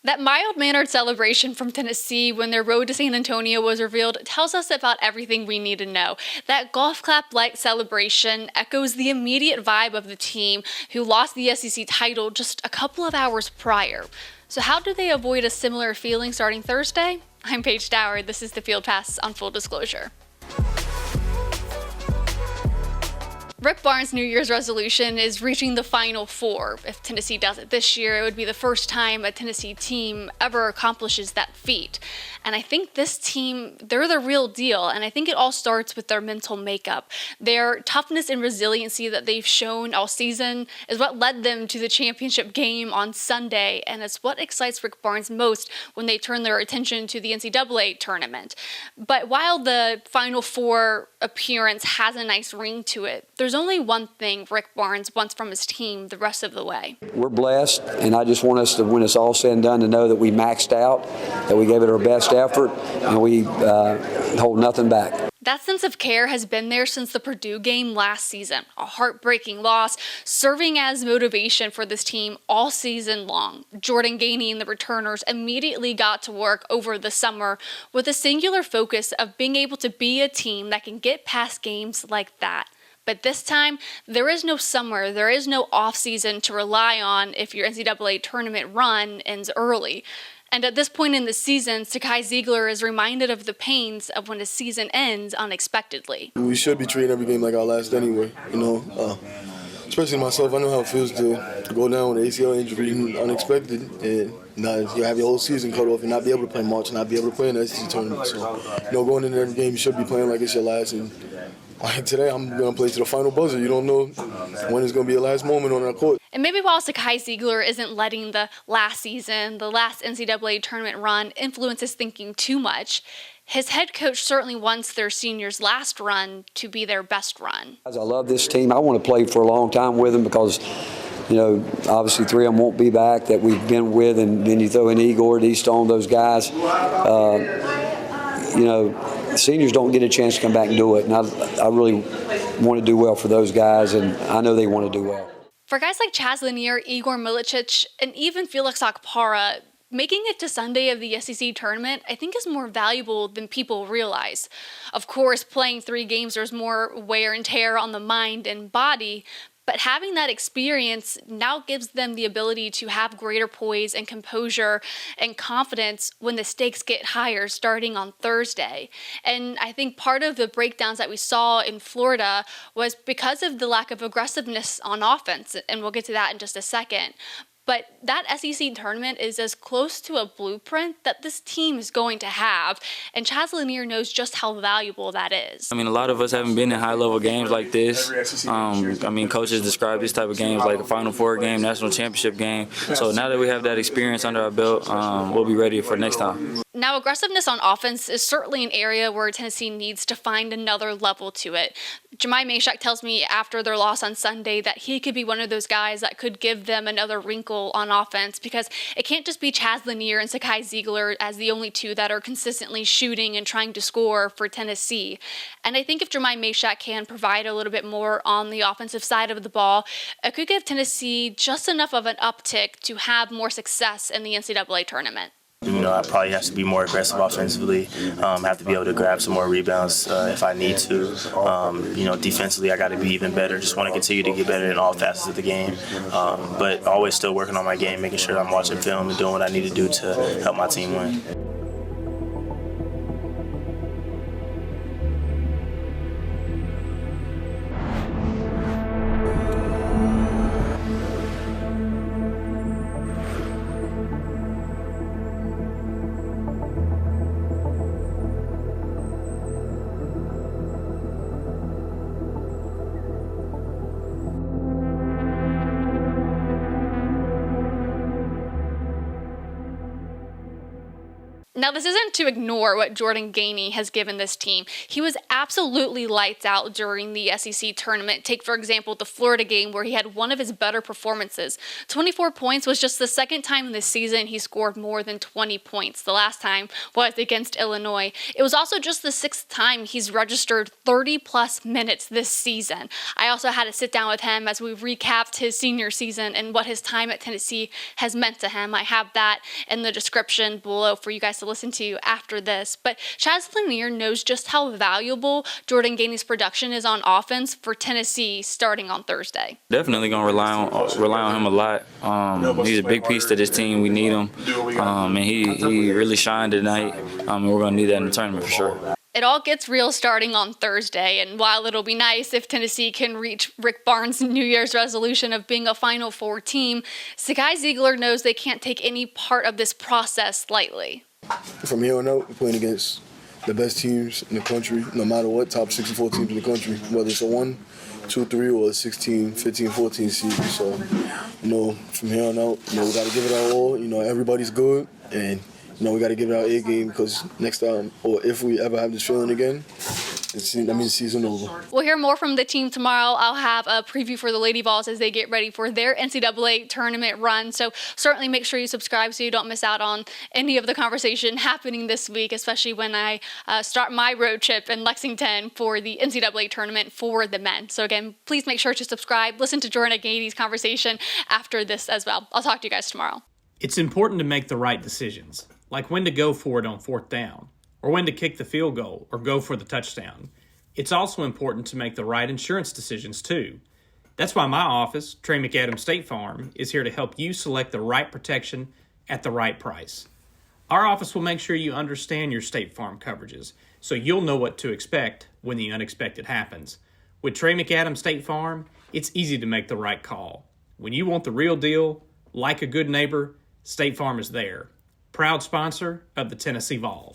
That mild-mannered celebration from Tennessee when their road to San Antonio was revealed tells us about everything we need to know. That golf clap-like celebration echoes the immediate vibe of the team who lost the SEC title just a couple of hours prior. So how do they avoid a similar feeling starting Thursday? I'm Paige Dower. This is the Field Pass on Full Disclosure. Rick Barnes' New Year's resolution is reaching the Final Four. If Tennessee does it this year, it would be the first time a Tennessee team ever accomplishes that feat. And I think this team, they're the real deal, and I think it all starts with their mental makeup. Their toughness and resiliency that they've shown all season is what led them to the championship game on Sunday, and it's what excites Rick Barnes most when they turn their attention to the NCAA Tournament. But while the Final Four appearance has a nice ring to it, there's only one thing Rick Barnes wants from his team the rest of the way. We're blessed, and I just want us to, when it's all said and done, to know that we maxed out, that we gave it our best effort, and we hold nothing back. That sense of care has been there since the Purdue game last season, a heartbreaking loss, serving as motivation for this team all season long. Jordan Gainey and the returners immediately got to work over the summer with a singular focus of being able to be a team that can get past games like that. But this time, there is no summer, there is no off-season to rely on if your NCAA tournament run ends early. And at this point in the season, Zakai Zeigler is reminded of the pains of when a season ends unexpectedly. We should be treating every game like our last anyway, especially myself. I know how it feels to go down with an ACL injury unexpected, and you have your whole season cut off and not be able to play March and not be able to play in the SEC tournament. So, going into every game, you should be playing like it's your last. And today, I'm going to play to the final buzzer. You don't know when it's going to be your last moment on our court. And maybe while Zakai Zeigler isn't letting the last season, the last NCAA tournament run influence his thinking too much, his head coach certainly wants their seniors' last run to be their best run. I love this team. I want to play for a long time with them because, obviously 3 of them won't be back that we've been with, and then you throw in Igor, D-Stone, those guys. Seniors don't get a chance to come back and do it, and I really want to do well for those guys, and I know they want to do well. For guys like Chaz Lanier, Igor Milicic, and even Felix Okpara, making it to Sunday of the SEC tournament, I think is more valuable than people realize. Of course, playing 3 games, there's more wear and tear on the mind and body, but having that experience now gives them the ability to have greater poise and composure and confidence when the stakes get higher starting on Thursday. And I think part of the breakdowns that we saw in Florida was because of the lack of aggressiveness on offense, and we'll get to that in just a second. But that SEC tournament is as close to a blueprint that this team is going to have, and Chaz Lanier knows just how valuable that is. A lot of us haven't been in high-level games like this. Coaches describe these type of games like a Final Four game, national championship game. So now that we have that experience under our belt, we'll be ready for next time. Now, aggressiveness on offense is certainly an area where Tennessee needs to find another level to it. Jemai Mashack tells me after their loss on Sunday that he could be one of those guys that could give them another wrinkle on offense, because it can't just be Chaz Lanier and Zakai Zeigler as the only 2 that are consistently shooting and trying to score for Tennessee. And I think if Jemai Mashack can provide a little bit more on the offensive side of the ball, it could give Tennessee just enough of an uptick to have more success in the NCAA tournament. I probably have to be more aggressive offensively, have to be able to grab some more rebounds if I need to. Defensively, I got to be even better. Just want to continue to get better in all facets of the game. But always still working on my game, making sure I'm watching film and doing what I need to do to help my team win. Now, this isn't to ignore what Jordan Gainey has given this team. He was absolutely lights out during the SEC tournament. Take, for example, the Florida game where he had one of his better performances. 24 points was just the second time in the season he scored more than 20 points. The last time was against Illinois. It was also just the sixth time he's registered 30-plus minutes this season. I also had to sit down with him as we recapped his senior season and what his time at Tennessee has meant to him. I have that in the description below for you guys to listen to after this. But Chaz Lanier knows just how valuable Jordan Gainey's production is on offense for Tennessee starting on Thursday. Definitely going to rely on him a lot. He's a big piece to this team. We need him. And he really shined tonight. And we're going to need that in the tournament for sure. It all gets real starting on Thursday, and while it'll be nice if Tennessee can reach Rick Barnes' New Year's resolution of being a Final Four team, Zakai Zeigler knows they can't take any part of this process lightly. From here on out, we're playing against the best teams in the country, no matter what, top 64 teams in the country, whether it's a 1, 2, 3, or a 16, 15, 14 seed. So, from here on out, we got to give it our all. Everybody's good, and we got to give it our A game because next time, or if we ever have this feeling again, that means season over. We'll hear more from the team tomorrow. I'll have a preview for the Lady Vols as they get ready for their NCAA tournament run. So certainly make sure you subscribe so you don't miss out on any of the conversation happening this week, especially when I start my road trip in Lexington for the NCAA tournament for the men. So again, please make sure to subscribe. Listen to Jordan Gainey's conversation after this as well. I'll talk to you guys tomorrow. It's important to make the right decisions, like when to go for it on fourth down, or when to kick the field goal or go for the touchdown. It's also important to make the right insurance decisions too. That's why my office, Trey McAdams State Farm, is here to help you select the right protection at the right price. Our office will make sure you understand your State Farm coverages so you'll know what to expect when the unexpected happens. With Trey McAdams State Farm, it's easy to make the right call. When you want the real deal, like a good neighbor, State Farm is there. Proud sponsor of the Tennessee Vols.